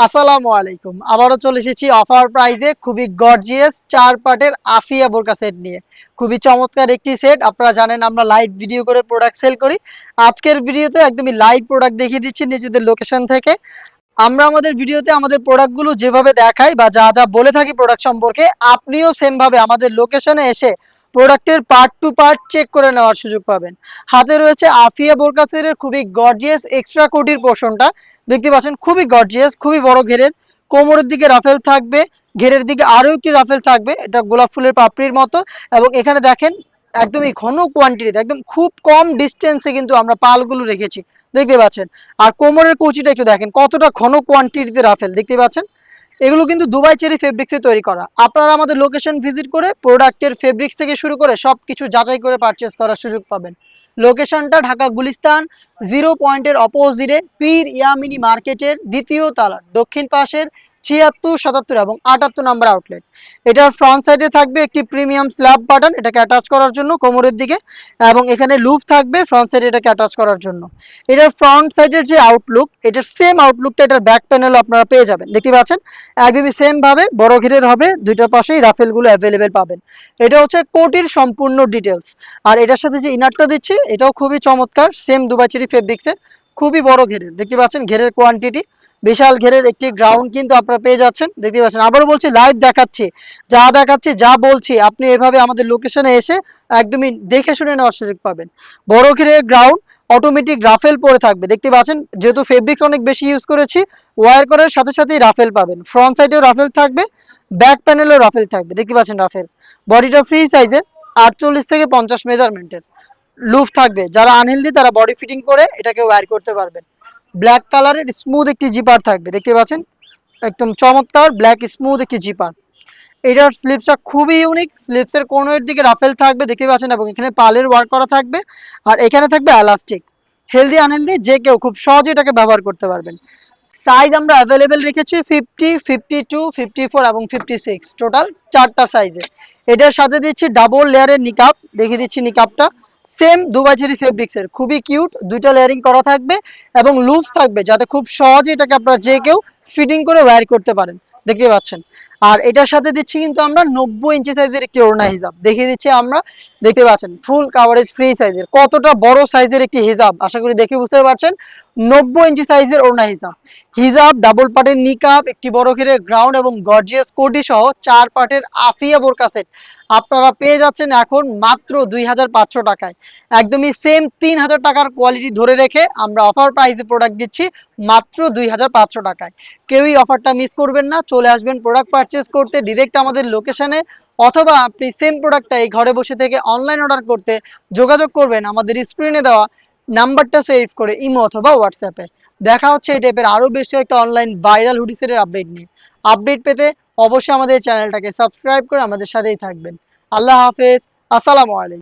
আসসালামু আলাইকুম। আবারও চলে এসেছি অফার প্রাইজে খুবই গর্জিয়াস ৪ পার্টের আফিয়া বোরকা সেট নিয়ে। খুবই চমৎকার একটি সেট। আপনারা জানেন আমরা লাইভ ভিডিও করে প্রোডাক্ট সেল করি। আজকের ভিডিওতে একদমই লাইভ প্রোডাক্ট দেখিয়ে দিচ্ছি নিজেদের লোকেশন থেকে। আমরা আমাদের ভিডিওতে আমাদের প্রোডাক্টগুলো যেভাবে দেখাই বা যা যা বলে থাকি প্রোডাক্ট সম্পর্কে, আপনিও সেম ভাবে আমাদের লোকেশনে এসে প্রোডাক্টের পার্ট টু পার্ট চেক করে নেওয়ার সুযোগ পাবেন। হাতে রয়েছে আফিয়া বোরকা সেটের খুবই গর্জিয়াস এক্সট্রা কোটির পোর্শনটা। দেখতে পাচ্ছেন খুবই গর্জিয়াস, খুবই বড় ঘেরের। কোমরের দিকে রাফেল থাকবে, ঘেরের দিকে আরো একটি রাফেল থাকবে, এটা গোলাপ ফুলের পাপড়ির মতো। এবং এখানে দেখেন একদমই ঘন কোয়ান্টিটিতে, একদম খুব কম ডিস্টেন্সে কিন্তু আমরা পালগুলো রেখেছি, দেখতে পাচ্ছেন। আর কোমরের কুচিটা একটু দেখেন কতটা ঘন কোয়ান্টিটিতে রাফেল, দেখতে পাচ্ছেন। এগুলো কিন্তু দুবাই চেরি ফেব্রিক্সে তৈরি করা। আপনারা আমাদের লোকেশন ভিজিট করে প্রোডাক্টের ফেব্রিক্স থেকে শুরু করে সবকিছু যাচাই করে পারচেস করার সুযোগ পাবেন। লোকেশনটা ঢাকা গুলিস্তান 0 পয়েন্টের অপোজিটে পীর ইয়ামিনী মার্কেটের দ্বিতীয় তালার দক্ষিণ পাশের ৭৬, ৭৭ এবং ৭৮ নাম্বার আউটলেট। এটার ফ্রন্ট সাইডে থাকবে একটি প্রিমিয়াম স্ল্যাব বাটন, এটাকে অ্যাটাচ করার জন্য কোমরের দিকে, এবং এখানে লুপ থাকবে ফ্রন্ট সাইডে এটাকে অ্যাটাচ করার জন্য। এটার ফ্রন্ট সাইডের যে আউটলুক, এটার সেম আউটলুকটা এটার ব্যাক প্যানেলও আপনারা পেয়ে যাবেন, দেখতে পাচ্ছেন। একদমই সেম ভাবে বড় ঘিরের হবে, দুইটা পাশেই রাফেলগুলো অ্যাভেলেবেল পাবেন। এটা হচ্ছে কোটির সম্পূর্ণ ডিটেলস। আর এটার সাথে যে ইনারটা দিচ্ছি এটাও খুবই চমৎকার, সেম দুবাই চেরি ফেব্রিক্সের, খুবই বড় ঘেরের, দেখতে পাচ্ছেন ঘেরের কোয়ান্টিটি। বিশাল ঘেরের একটি গ্রাউন্ড কিন্তু আপনারা পেয়ে যাচ্ছেন, দেখতে পাচ্ছেন। আবারও বলছি, লাইভ দেখাচ্ছি, যা দেখাচ্ছি যা বলছি আপনি এভাবে আমাদের লোকেশনে এসে একদমই দেখে শুনে নেওয়ার সুযোগ পাবেন। বড় ঘেরের গ্রাউন্ড, অটোমেটিক রাফেল পরে থাকবে, দেখতে পাচ্ছেন। যেহেতু ফেব্রিক্স অনেক বেশি ইউজ করেছি, ওয়্যার করার সাথে সাথেই রাফেল পাবেন। ফ্রন্ট সাইডেও রাফেল থাকবে, ব্যাক প্যানেলেও রাফেল থাকবে, দেখতে পাচ্ছেন রাফেল। বডিটা ফ্রি সাইজের, 48 থেকে 50 মেজারমেন্টের লুফ থাকবে। যারা আনহেলদি তারা বডি ফিটিং করে এটাকে ওয়্যার করতে পারবেন। ব্ল্যাক কালারের স্মুথ একটি জিপার থাকবে, দেখতে পাচ্ছেন। একদম চমৎকার ব্ল্যাক স্মুথ একটি জিপার। এটার স্লিপসটা খুবই ইউনিক, স্লিপসের কোণের দিকে রাফেল থাকবে, দেখতে পাচ্ছেন, এবং এখানে পালের ওয়ার্ক করা থাকবে। আর এখানে থাকবে এলাস্টিক। হেলদি আনহেলদি যে কেউ খুব সহজে এটাকে ব্যবহার করতে পারবেন। সাইজ আমরা অ্যাভেলেবেল রেখেছি 50, 52, 54 এবং 56, টোটাল 4টা সাইজে। এটার সাথে দিচ্ছি ডাবল লেয়ারের নিকাপ, দেখিয়ে দিচ্ছি নিকাপটা। সেম দুবাই চেরি ফেব্রিক্সের, খুবই কিউট, দুইটা লেয়ারিং করা থাকবে এবং লুপস থাকবে, যাতে খুব সহজে এটাকে আপনারা যে কেউ ফিটিং করে ওয়্যার করতে পারেন, দেখতে পাচ্ছেন। আর এটার সাথে দিচ্ছি কিন্তু আমরা 90 ইঞ্চি সাইজের একটি ওড়না হিজাব, দেখিয়ে দিচ্ছি আমরা, দেখতে পাচ্ছেন। ফুল কাভারেজ ফ্রি সাইজের, কতটা বড় সাইজের একটি হিজাব আশা করি দেখে বুঝতে পারছেন। 90 ইঞ্চি সাইজের ওড়না হিজাব, হিজাব ডাবল পার্টের নিকাব, একটি বড় ঘেরের গ্রাউন্ড এবং গর্জিয়াস কোটি সহ 4 পার্টের আফিয়া বোরকা সেট আপনারা পেয়ে যাচ্ছেন এখন মাত্র 2500 টাকায়। একদমই সেম 3000 টাকার কোয়ালিটি ধরে রেখে আমরা অফার প্রাইসে প্রোডাক্ট দিচ্ছি মাত্র 2500 টাকায়। কেউই অফারটা মিস করবেন না, চলে আসবেন প্রোডাক্ট পারচেস করতে ডিরেক্ট আমাদের লোকেশনে, অথবা আপনি সেম প্রোডাক্টটা এই ঘরে বসে থেকে অনলাইন অর্ডার করতে যোগাযোগ করবেন আমাদের স্ক্রিনে দেওয়া নাম্বারটা সেভ করে ইমো অথবা হোয়াটসঅ্যাপে। দেখা হচ্ছে এই টাইপের আরো বেশ কয়েকটা অনলাইন ভাইরাল হুডিসের আপডেট নিয়ে। আপডেট পেতে অবশ্যই আমাদের চ্যানেলটাকে সাবস্ক্রাইব করে আমাদের সাথেই থাকবেন। আল্লাহ হাফেজ, আসসালামু আলাইকুম।